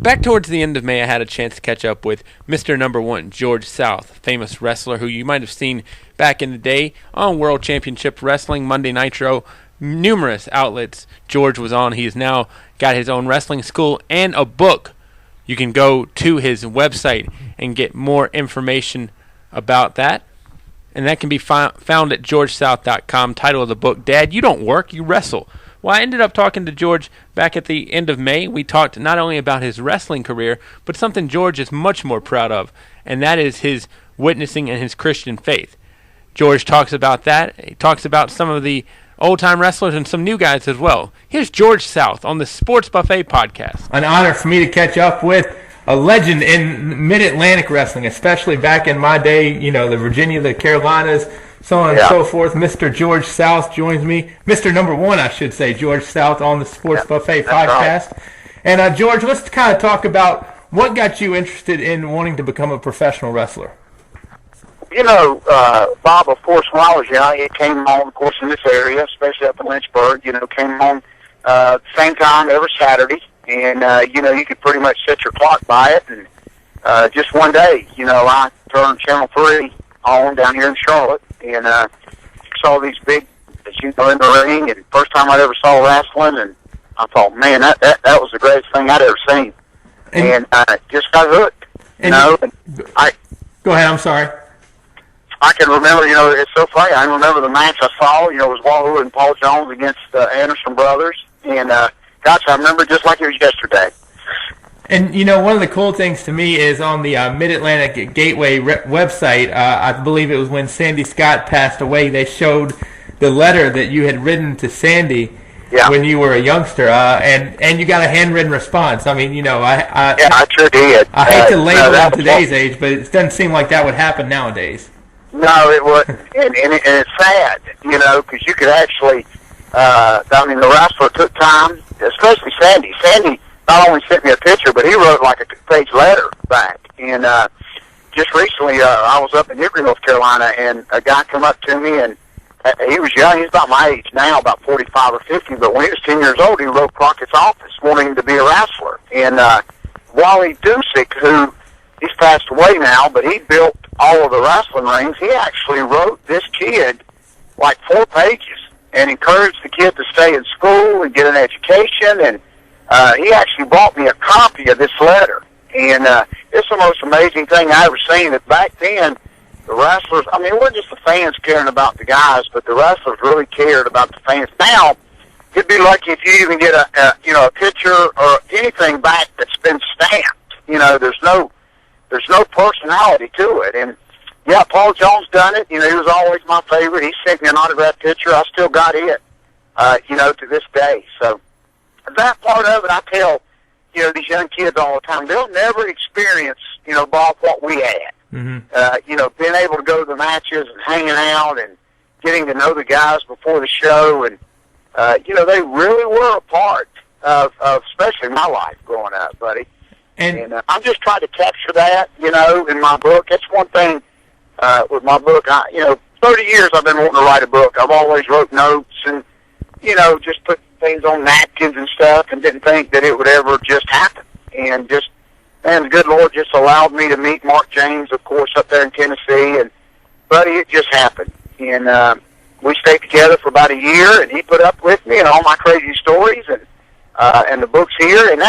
Back towards the end of May, I had a chance to catch up with Mr. Number One, George South, famous wrestler who you might have seen back in the day on World Championship Wrestling, Monday Nitro, numerous outlets George was on. He has now got his own wrestling school and a book. You can go to his website and get more information about that. And that can be found at georgesouth.com. Title of the book, Dad, You Don't Work, You Wrestle. Well, I ended up talking to George back at the end of May. We talked not only about his wrestling career, but something George is much more proud of, and that is his witnessing and his Christian faith. George talks about that. He talks about some of the old-time wrestlers and some new guys as well. Here's George South on the Sports Buffet podcast. An honor for me to catch up with a legend in Mid-Atlantic wrestling, especially back in my day, the Virginia, the Carolinas, so on and so forth. Mr. George South joins me. Mr. Number One, I should say, George South on the Sports Buffet podcast. Right. And, George, let's kind of talk about what got you interested in wanting to become a professional wrestler. Bob, of course, when I was young, it came on, of course, in this area, especially up in Lynchburg, came on same time every Saturday. And, you could pretty much set your clock by it. And just one day, I turned Channel 3 on down here in Charlotte and saw these big, in the ring. And first time I'd ever saw wrestling. And I thought, man, that was the greatest thing I'd ever seen. And just got hooked, Go ahead, I'm sorry. I can remember, it's so funny. I remember the match I saw, it was Wahoo and Paul Jones against Anderson Brothers. And, gosh, I remember just like it was yesterday. And, one of the cool things to me is on the Mid-Atlantic Gateway website, I believe it was when Sandy Scott passed away, they showed the letter that you had written to Sandy when you were a youngster, and you got a handwritten response. I mean, I sure did. I hate to label it in today's age, but it doesn't seem like that would happen nowadays. No, it wouldn't. and it's sad, because you could actually, the wrestler took time, especially Sandy. Sandy not only sent me a picture, but he wrote like a two-page letter back. And just recently, I was up in Hickory, North Carolina, and a guy come up to me, and he was young. He's about my age now, about 45 or 50. But when he was 10 years old, he wrote Crockett's office wanting to be a wrestler. And Wally Dusick, who he's passed away now, but he built all of the wrestling rings. He actually wrote this kid like 4 pages and encouraged the kid to stay in school and get an education. And he actually bought me a copy of this letter. And it's the most amazing thing I ever seen. That back then, the wrestlers, it wasn't just the fans caring about the guys, but the wrestlers really cared about the fans. Now, you'd be lucky if you even get a picture or anything back that's been stamped. There's no personality to it. And yeah, Paul Jones done it. He was always my favorite. He sent me an autographed picture. I still got it, to this day. So that part of it, I tell, these young kids all the time, they'll never experience, Bob, what we had. Mm-hmm. Being able to go to the matches and hanging out and getting to know the guys before the show. And, they really were a part of especially my life growing up, buddy. And I'm just trying to capture that, in my book. That's one thing with my book. 30 years I've been wanting to write a book. I've always wrote notes and, just put things on napkins and stuff and didn't think that it would ever just happen. And the good Lord just allowed me to meet Mark James, of course, up there in Tennessee. And, buddy, it just happened. And we stayed together for about a year, and he put up with me and all my crazy stories and the book's here. And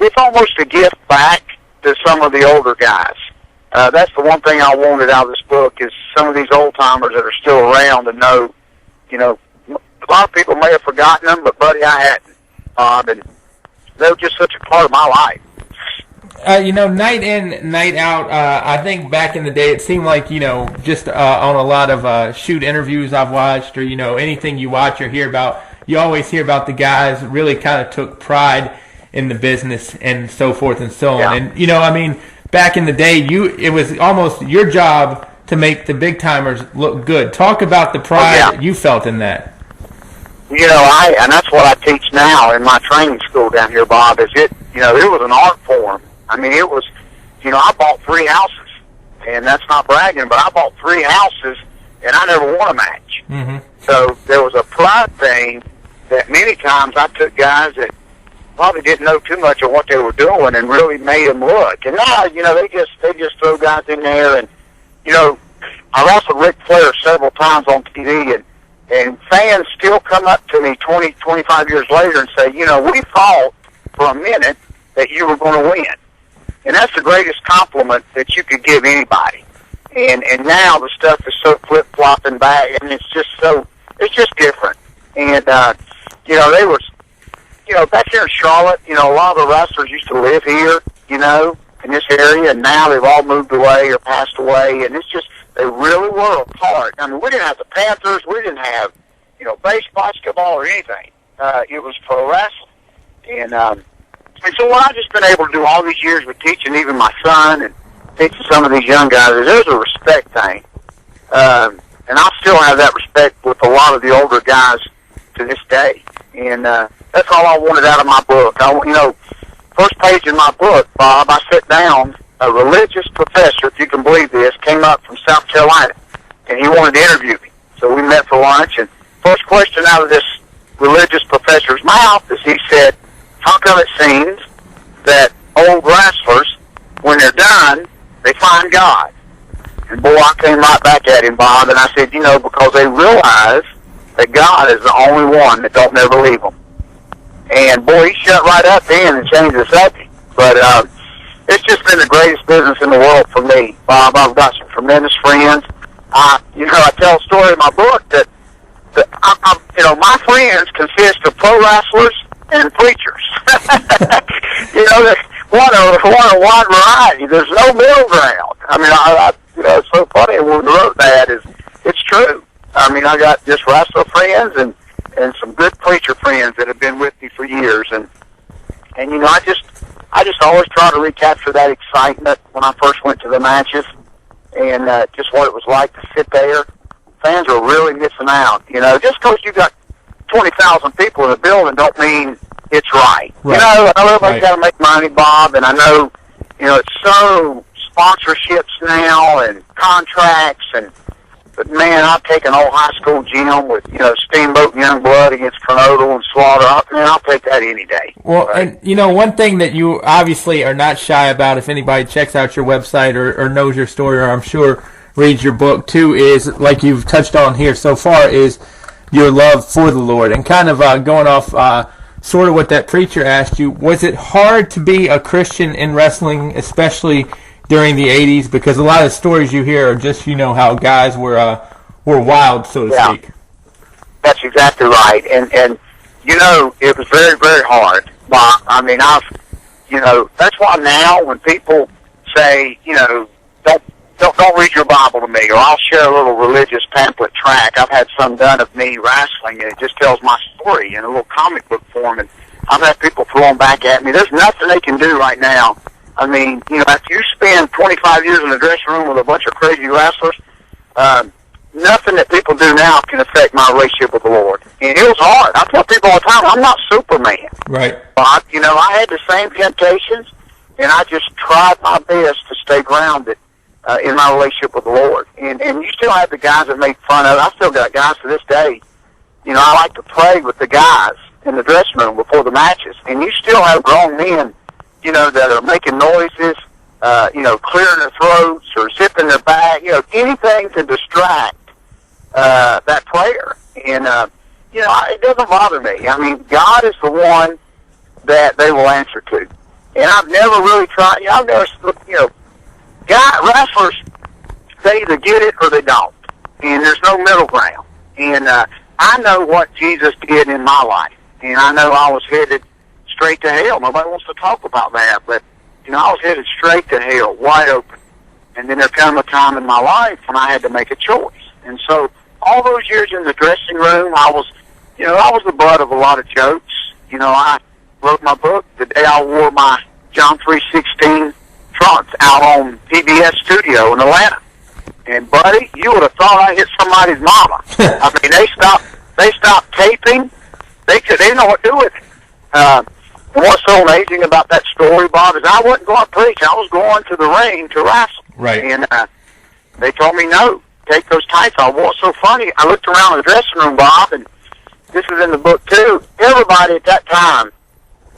it's almost a gift back to some of the older guys. That's the one thing I wanted out of this book is some of these old-timers that are still around to know, a lot of people may have forgotten them, but, buddy, I hadn't. And they were just such a part of my life. Night in, night out, I think back in the day it seemed like, just on a lot of shoot interviews I've watched or, anything you watch or hear about, you always hear about the guys really kind of took pride in the business and so forth and so on. And, back in the day, it was almost your job to make the big-timers look good. Talk about the pride you felt in that. And that's what I teach now in my training school down here, Bob, is it was an art form. It was, I bought 3 houses, and that's not bragging, but I bought 3 houses, and I never won a match. Mm-hmm. So there was a pride thing that many times I took guys that probably didn't know too much of what they were doing and really made them look. And now, they just throw guys in there. And, I wrestled Ric Flair several times on TV, and fans still come up to me 20, 25 years later and say, we thought for a minute that you were going to win. And that's the greatest compliment that you could give anybody. And now the stuff is so flip-flopping back, and it's just different. And, they were, back here in Charlotte, a lot of the wrestlers used to live here, in this area, and now they've all moved away or passed away, and it's just, they really were a part. I mean, we didn't have the Panthers, we didn't have, baseball, basketball, or anything. It was pro wrestling. And so what I've just been able to do all these years with teaching even my son and teaching some of these young guys is there's a respect thing. And I still have that respect with a lot of the older guys to this day. And that's all I wanted out of my book. First page in my book, Bob, I sit down, a religious professor, if you can believe this, came up from South Carolina, and he wanted to interview me. So we met for lunch, and first question out of this religious professor's mouth is he said, how come it seems that old wrestlers, when they're done, they find God? And boy, I came right back at him, Bob, and I said, because they realize that God is the only one that don't never leave them. And boy, he shut right up then and changed the subject. But it's just been the greatest business in the world for me, Bob. I've got some tremendous friends. I tell a story in my book that my friends consist of pro wrestlers and preachers. What a wide variety. There's no middle ground. I mean, it's so funny when we wrote that it's true. I mean, I got just wrestler friends and some good preacher friends that have been with me for years, and I just always try to recapture that excitement when I first went to the matches, and just what it was like to sit there. Fans are really missing out. Just because you got 20,000 people in the building don't mean it's right. I know everybody's got to make money, Bob, and I know it's so sponsorships now and contracts But, man, I've taken old high school gym with, Steamboat and Youngblood against Kernodle and Slaughter. I'll take that any day. Well, right? And, one thing that you obviously are not shy about, if anybody checks out your website or knows your story, or I'm sure reads your book too, is, like you've touched on here so far, is your love for the Lord. And kind of going off sort of what that preacher asked you, was it hard to be a Christian in wrestling, especially during the 80s, because a lot of stories you hear are just, how guys were wild, so to speak. That's exactly right. And it was very, very hard. But, I mean, that's why now when people say, don't read your Bible to me, or I'll share a little religious pamphlet track. I've had some done of me wrestling, and it just tells my story in a little comic book form, and I've had people throw them back at me. There's nothing they can do right now. I mean, if you spend 25 years in the dressing room with a bunch of crazy wrestlers, nothing that people do now can affect my relationship with the Lord. And it was hard. I tell people all the time, I'm not Superman. Right. But, I had the same temptations, and I just tried my best to stay grounded in my relationship with the Lord. And you still have the guys that make fun of it. I still got guys to this day. I like to pray with the guys in the dressing room before the matches. And you still have grown men that are making noises, clearing their throats or zipping their bag, anything to distract that prayer. And, it doesn't bother me. I mean, God is the one that they will answer to. And I've never really tried, wrestlers, they either get it or they don't. And there's no middle ground. And I know what Jesus did in my life. And I know I was headed straight to hell. Nobody wants to talk about that, but I was headed straight to hell, wide open. And then there came a time in my life when I had to make a choice. And so all those years in the dressing room, I was the butt of a lot of jokes. I wrote my book the day I wore my John 3:16 trunks out on PBS studio in Atlanta. And buddy, you would have thought I hit somebody's mama. I mean, they stopped taping. They didn't know what to do with it. And what's so amazing about that story, Bob, is I wasn't going to preach. I was going to the ring to wrestle. Right. And they told me, no, take those tights off. What's so funny, I looked around the dressing room, Bob, and this is in the book too. Everybody at that time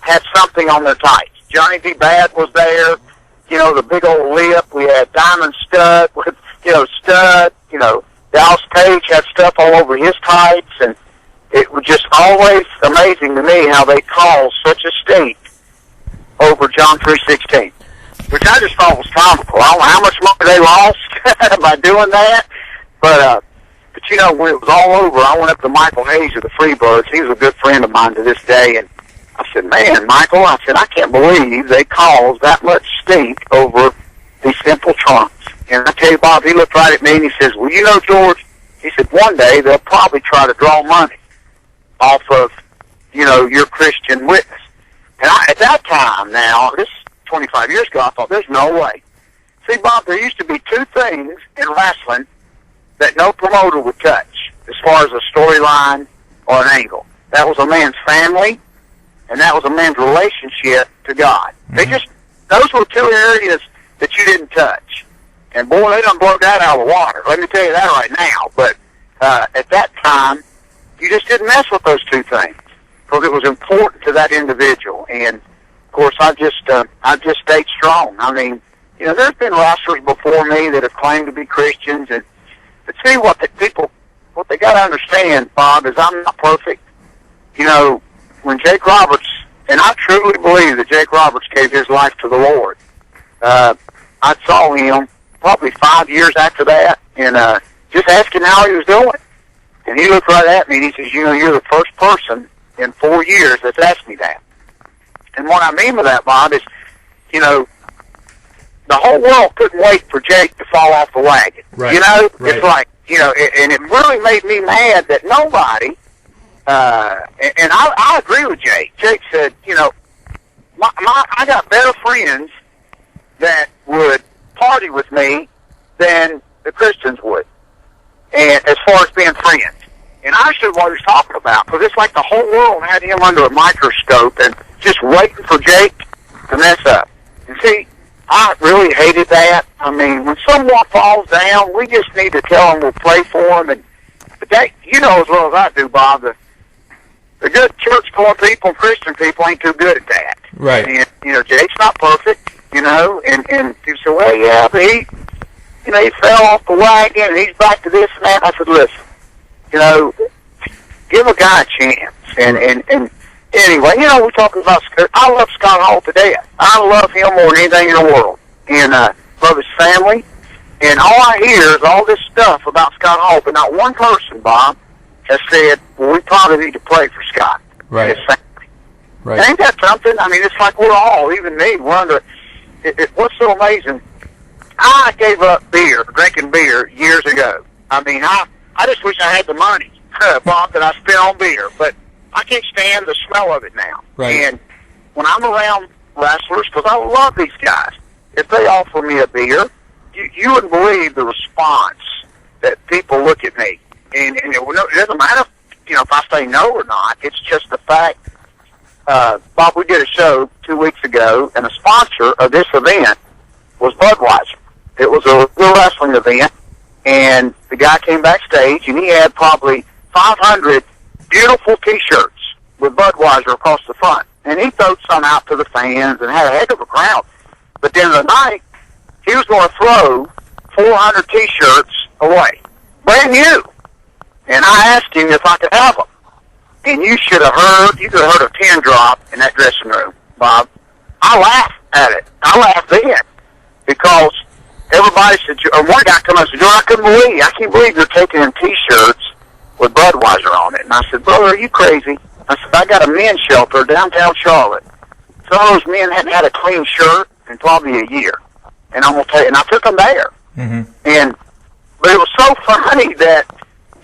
had something on their tights. Johnny B. Bad was there. You know, the big old lip. We had Diamond Stud with, Stud. Dallas Page had stuff all over his tights, and it was just always amazing to me how they caused such a stink over John 3:16, which I just thought was comical. I don't know how much money they lost by doing that, but when it was all over, I went up to Michael Hayes of the Freebirds. He was a good friend of mine to this day, and I said, man, Michael, I can't believe they caused that much stink over these simple trunks. And I tell you, Bob, he looked right at me and he says, well, George, he said, one day they'll probably try to draw money off of, your Christian witness. And at that time now, this 25 years ago, I thought, there's no way. See, Bob, there used to be two things in wrestling that no promoter would touch as far as a storyline or an angle. That was a man's family, and that was a man's relationship to God. Mm-hmm. Those were two areas that you didn't touch. And boy, they done blow that out of the water. Let me tell you that right now. But at that time, you just didn't mess with those two things because it was important to that individual. And of course, I just stayed strong. I mean, there's been wrestlers before me that have claimed to be Christians, but see what they got to understand, Bob, is I'm not perfect. When Jake Roberts, and I truly believe that Jake Roberts gave his life to the Lord. I saw him probably 5 years after that, and just asking how he was doing. And he looked right at me and he says, you're the first person in 4 years that's asked me that. And what I mean by that, Bob, is, the whole world couldn't wait for Jake to fall off the wagon. Right. It's like, and it really made me mad that nobody, and I agree with Jake. Jake said, I got better friends that would party with me than the Christians would, and as far as being friends. And I understood what he was talking about, because it's like the whole world had him under a microscope and just waiting for Jake to mess up. And see, I really hated that. I mean, when someone falls down, we just need to tell them we'll pray for them. But that, as well as I do, Bob, the good church-going people and Christian people ain't too good at that. Right. And, Jake's not perfect, and you say, well, yeah, but he fell off the wagon and he's back to this and that. I said, listen, give a guy a chance. And anyway, we're talking about Scott. I love Scott Hall to death. I love him more than anything in the world. And love his family. And all I hear is all this stuff about Scott Hall, but not one person, Bob, has said, well, we probably need to pray for Scott. Right. And his family. Right. Ain't that something? I mean, it's like we're all, even me, we're under... what's so amazing, I gave up drinking beer years ago. I mean, I just wish I had the money, Bob, that I spent on beer, but I can't stand the smell of it now. Right. And when I'm around wrestlers, because I love these guys, if they offer me a beer, you wouldn't believe the response that people look at me. And it doesn't matter, if I say no or not. It's just the fact, Bob, we did a show 2 weeks ago, and the sponsor of this event was Budweiser. It was a real wrestling event, and the guy came backstage, and he had probably 500 beautiful T-shirts with Budweiser across the front. And he threw some out to the fans and had a heck of a crowd. But then the night, he was going to throw 400 T-shirts away, brand new. And I asked him if I could have them. And you could have heard a pin drop in that dressing room, Bob. I laughed at it. I laughed then because everybody said, or one guy come up and said, I can't believe you're taking in T-shirts with Budweiser on it. And I said, brother, are you crazy? I said, I got a men's shelter downtown Charlotte. Some of those men hadn't had a clean shirt in probably a year. And I'm gonna tell you, and I took them there. Mm-hmm. But it was so funny that,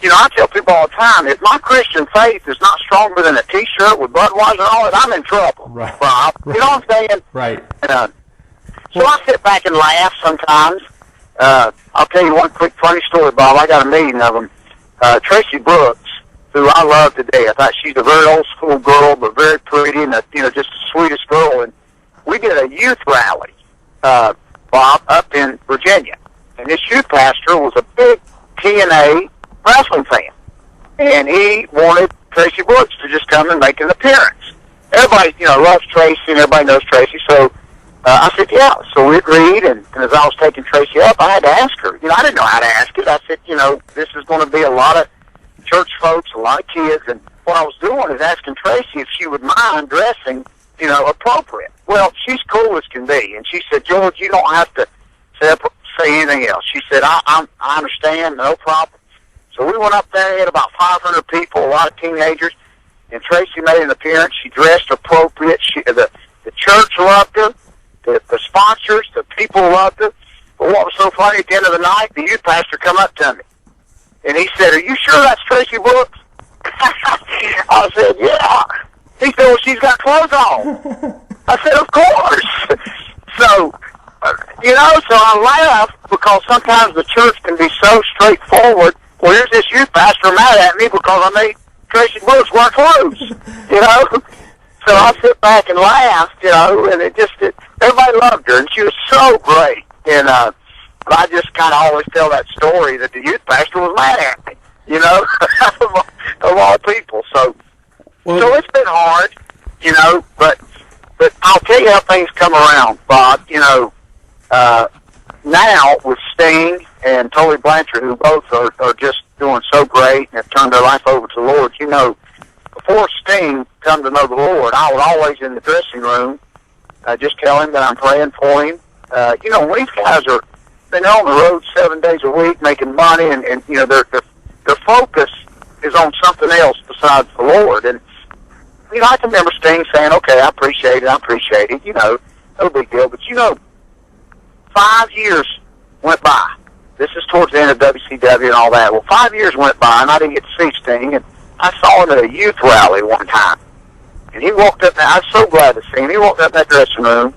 I tell people all the time, if my Christian faith is not stronger than a T-shirt with Budweiser on it, I'm in trouble. Right. Bob. Right. You know what I'm saying? Right. So I sit back and laugh sometimes. I'll tell you one quick funny story, Bob. I got a meeting of them. Tracy Brooks, who I love to death. She's a very old school girl, but very pretty and just the sweetest girl. And we did a youth rally, Bob, up in Virginia. And this youth pastor was a big TNA wrestling fan. And he wanted Tracy Brooks to just come and make an appearance everybody, loves Tracy, and everybody knows Tracy. So I said, yeah. So we agreed, and as I was taking Tracy up, I had to ask her. I didn't know how to ask it. I said, this is going to be a lot of church folks, a lot of kids, and what I was doing is asking Tracy if she would mind dressing, appropriate. Well, she's cool as can be, and she said, George, you don't have to say anything else. She said, I understand, no problem. So we went up there, had about 500 people, a lot of teenagers, and Tracy made an appearance. She dressed appropriate. The church loved her. The sponsors, the people loved her. But what was so funny, at the end of the night, the youth pastor come up to me, and he said, are you sure that's Tracy Brooks? I said, yeah. He said, well, she's got clothes on. I said, of course. So, so I laugh because sometimes the church can be so straightforward. Well, here's this youth pastor mad at me because I made Tracy Brooks wear clothes, So I sit back and laugh, and everybody loved her, and she was so great. And but I just kind of always tell that story that the youth pastor was mad at me, of all people. So it's been hard, but I'll tell you how things come around, Bob. Now with Sting and Tully Blanchard, who both are just doing so great and have turned their life over to the Lord, before Sting come to know the Lord, I was always in the dressing room, just tell him that I'm praying for him. When these guys they're on the road 7 days a week making money, and their focus is on something else besides the Lord. And, I can remember Sting saying, okay, I appreciate it, no big deal. But, 5 years went by. This is towards the end of WCW and all that. Well, 5 years went by, and I didn't get to see Sting, and I saw him at a youth rally one time. And he walked up there. I was so glad to see him. He walked up that dressing room,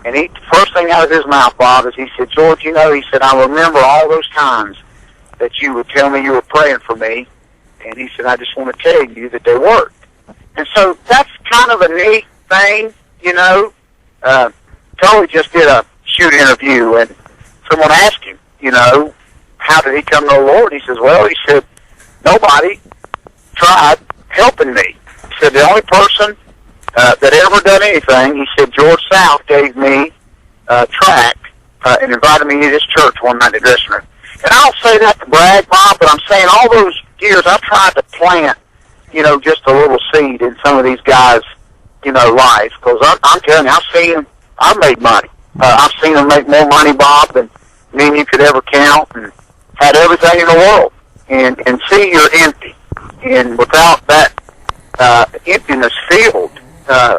and the first thing out of his mouth, Bob, is he said, George, he said, I remember all those times that you would tell me you were praying for me. And he said, I just want to tell you that they worked. And so that's kind of a neat thing, Tully just did a shoot interview, and someone asked him, how did he come to the Lord? He says, well, he said, nobody tried helping me. He said, the only person that ever done anything, he said, George South gave me a tract and invited me to his church one night in the dressing room. And I don't say that to brag, Bob, but I'm saying all those years I've tried to plant, just a little seed in some of these guys, lives. Because I'm telling you, I've made money. I've seen them make more money, Bob, than me and you could ever count, and had everything in the world. And see you're empty. And without that emptiness filled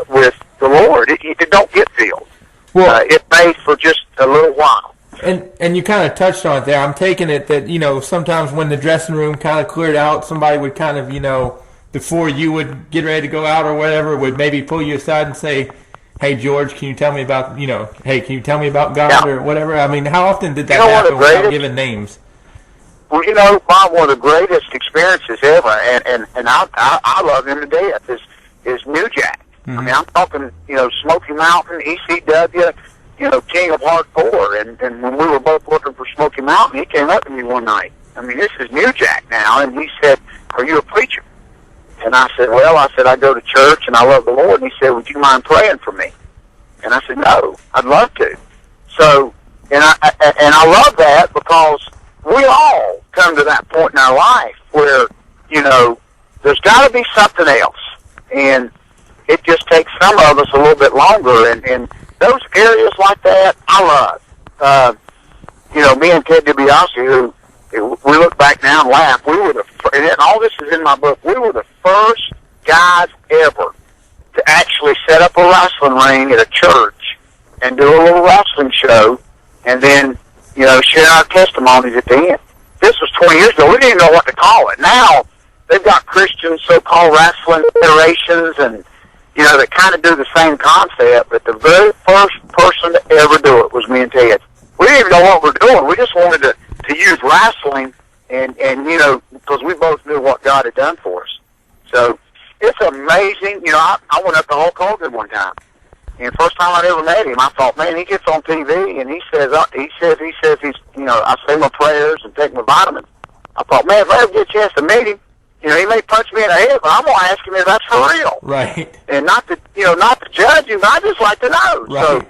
with the Lord, it don't get filled. Well, it may for just a little while. And you kind of touched on it there. I'm taking it that, sometimes when the dressing room kind of cleared out, somebody would kind of, before you would get ready to go out or whatever, would maybe pull you aside and say, hey, George, can you tell me about, hey, can you tell me about God or whatever? I mean, how often did that happen without giving names? Well, Bob, one of the greatest experiences ever, and I love him to death, is New Jack. Mm-hmm. I mean, I'm talking, Smoky Mountain, ECW, King of Hardcore, and when we were both working for Smoky Mountain, he came up to me one night. I mean, this is New Jack now, and he said, are you a preacher? And I said, well, I go to church, and I love the Lord. And he said, would you mind praying for me? And I said, no, I'd love to. So, and I love that because we all come to that point in our life where, there's got to be something else. And it just takes some of us a little bit longer. And those areas like that, I love. Me and Ted DiBiase, who we look back now and laugh, we were and all this is in my book, we were the first guys ever to actually set up a wrestling ring at a church and do a little wrestling show and then, share our testimonies at the end. This was 20 years ago. We didn't even know what to call it. Now, they've got Christian so-called wrestling federations and, that kind of do the same concept, but the very first person to ever do it was me and Ted. We didn't even know what we're doing. We just wanted to use wrestling and because we both knew what God had done for us. So it's amazing. I went up to Hulk Hogan one time, and first time I'd ever met him, I thought, man, he gets on TV and he says he's, I say my prayers and take my vitamins. I thought, man, if I ever get a chance to meet him, he may punch me in the head, but I'm gonna ask him if that's for real. Right. And not to judge him. I just like to know. Right.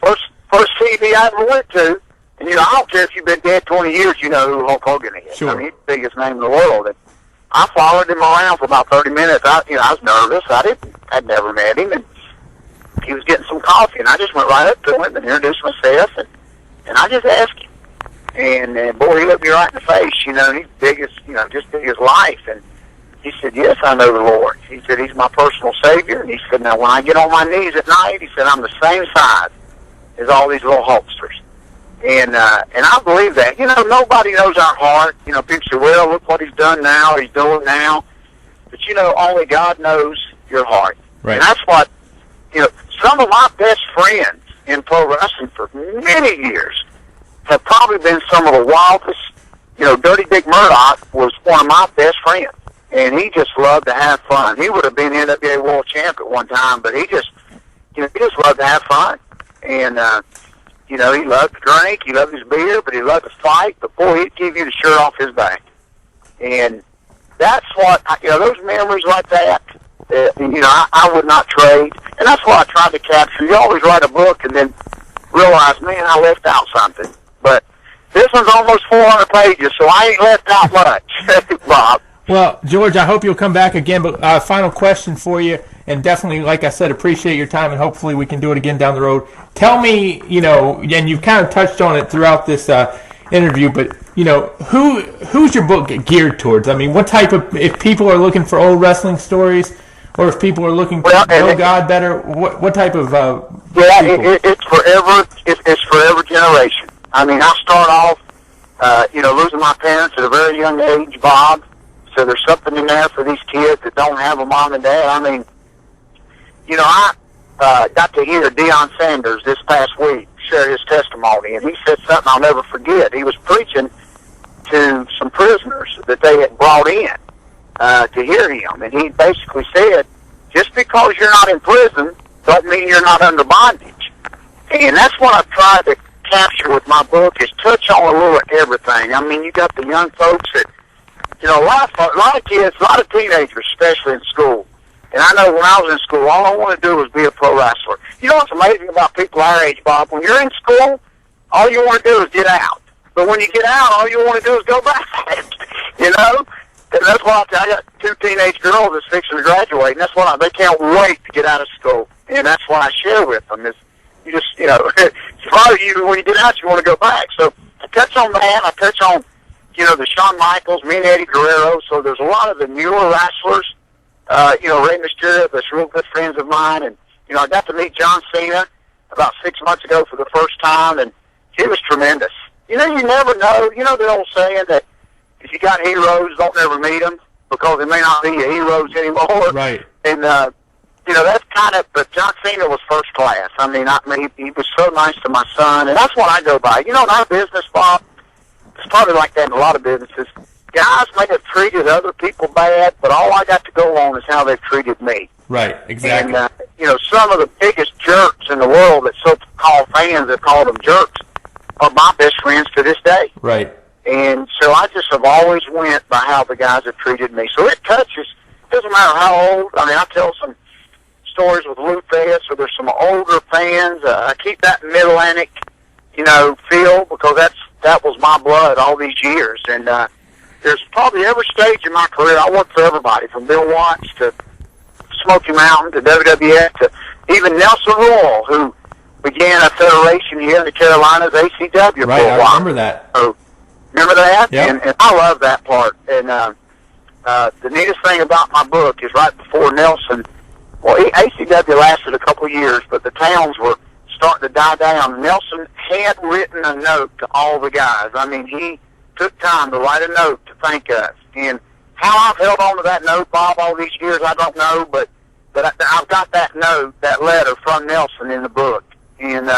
So first TV I ever went to, and I don't care if you've been dead 20 years, you know who Hulk Hogan is. Sure. I mean, he's the biggest name in the world. And I followed him around for about 30 minutes. I was nervous. I'd never met him, and he was getting some coffee, and I just went right up to him and introduced myself, and I just asked him. And boy, he looked me right in the face. He's big as, just big as life. And he said, "Yes, I know the Lord." He said, "He's my personal Savior." And he said, "Now, when I get on my knees at night," he said, "I'm the same size as all these little Hulksters." And I believe that. Nobody knows our heart. People say, "Well, look what he's done now, he's doing now." But, only God knows your heart. Right. And that's what, some of my best friends in pro wrestling for many years have probably been some of the wildest. Dirty Dick Murdoch was one of my best friends, and he just loved to have fun. He would have been NWA World Champ at one time, but he just loved to have fun. And, he loved to drink, he loved his beer, but he loved to fight. But, boy, he'd give you the shirt off his back. And that's what, those memories like that, I would not trade. And that's what I tried to capture. You always write a book and then realize, man, I left out something. But this one's almost 400 pages, so I ain't left out much, Bob. Well, George, I hope you'll come back again. But final question for you, and definitely, like I said, appreciate your time, and hopefully we can do it again down the road. Tell me, and you've kind of touched on it throughout this interview, but, who's your book geared towards? I mean, what type of, if people are looking for old wrestling stories, or if people are looking to know God better, what type of it's for every generation. I mean, I start off, losing my parents at a very young age, Bob. So there's something in there for these kids that don't have a mom and dad. I mean, I got to hear Deion Sanders this past week share his testimony, and he said something I'll never forget. He was preaching to some prisoners that they had brought in to hear him, and he basically said, just because you're not in prison don't mean you're not under bondage. And that's what I've tried to capture with my book, is touch on a little of everything. I mean, you got the young folks that, a lot of kids, a lot of teenagers, especially in school. And I know when I was in school, all I wanted to do was be a pro wrestler. You know what's amazing about people our age, Bob? When you're in school, all you want to do is get out. But when you get out, all you want to do is go back. And that's why I got two teenage girls that's fixing to graduate, and that's why they can't wait to get out of school. And that's what I share with them is, you just, it's part of you, when you get out, you want to go back. So I touch on that. I touch on, the Shawn Michaels, me and Eddie Guerrero. So there's a lot of the newer wrestlers, Rey Mysterio, that's real good friends of mine. And, I got to meet John Cena about 6 months ago for the first time, and he was tremendous. You never know. The old saying that if you got heroes, don't ever meet them because they may not be your heroes anymore. Right. And, that's kind of, but John Cena was first class. I mean, he was so nice to my son, and that's what I go by. In our business, Bob, it's probably like that in a lot of businesses. Guys may have treated other people bad, but all I got to go on is how they've treated me. Right, exactly. And, some of the biggest jerks in the world that so-called fans have called them jerks are my best friends to this day. Right. And so I just have always went by how the guys have treated me. So it touches, doesn't matter how old. I mean, I tell some stories with Lou Fest, so there's some older fans. I keep that Mid-Atlantic, feel, because that was my blood all these years. And there's probably every stage in my career, I worked for everybody, from Bill Watts to Smoky Mountain to WWF to even Nelson Royal, who began a federation here in the Carolinas, ACW. Right, I remember that. So, remember that? Yep. And I love that part. And the neatest thing about my book is right before Nelson, ACW lasted a couple of years, but the towns were starting to die down. Nelson had written a note to all the guys. I mean, he took time to write a note to thank us. And how I've held on to that note, Bob, all these years, I don't know, but I've got that note, that letter from Nelson in the book. And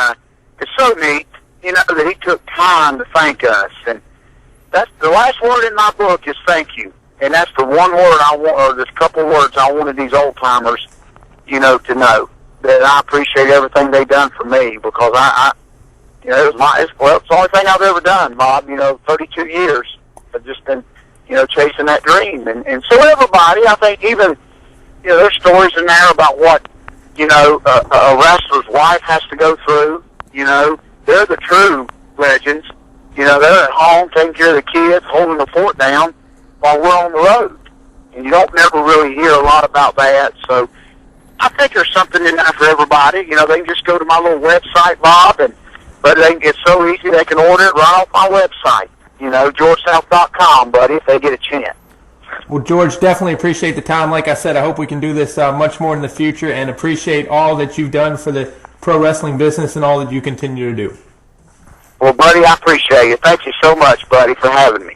it's so neat, that he took time to thank us. And that's the last word in my book is thank you. And that's the one word I want, or there's a couple of words I wanted these old timers, to know that I appreciate everything they've done for me, because it's the only thing I've ever done, Bob. 32 years. I've just been chasing that dream. And so everybody, I think, even, there's stories in there about what, a wrestler's wife has to go through. They're the true legends. They're at home taking care of the kids, holding the fort down while we're on the road. And you don't never really hear a lot about that. So I think there's something in there for everybody. They can just go to my little website, Bob, but it's so easy they can order it right off my website. GeorgeSouth.com, buddy, if they get a chance. Well, George, definitely appreciate the time. Like I said, I hope we can do this much more in the future, and appreciate all that you've done for the pro wrestling business and all that you continue to do. Well, buddy, I appreciate it. Thank you so much, buddy, for having me.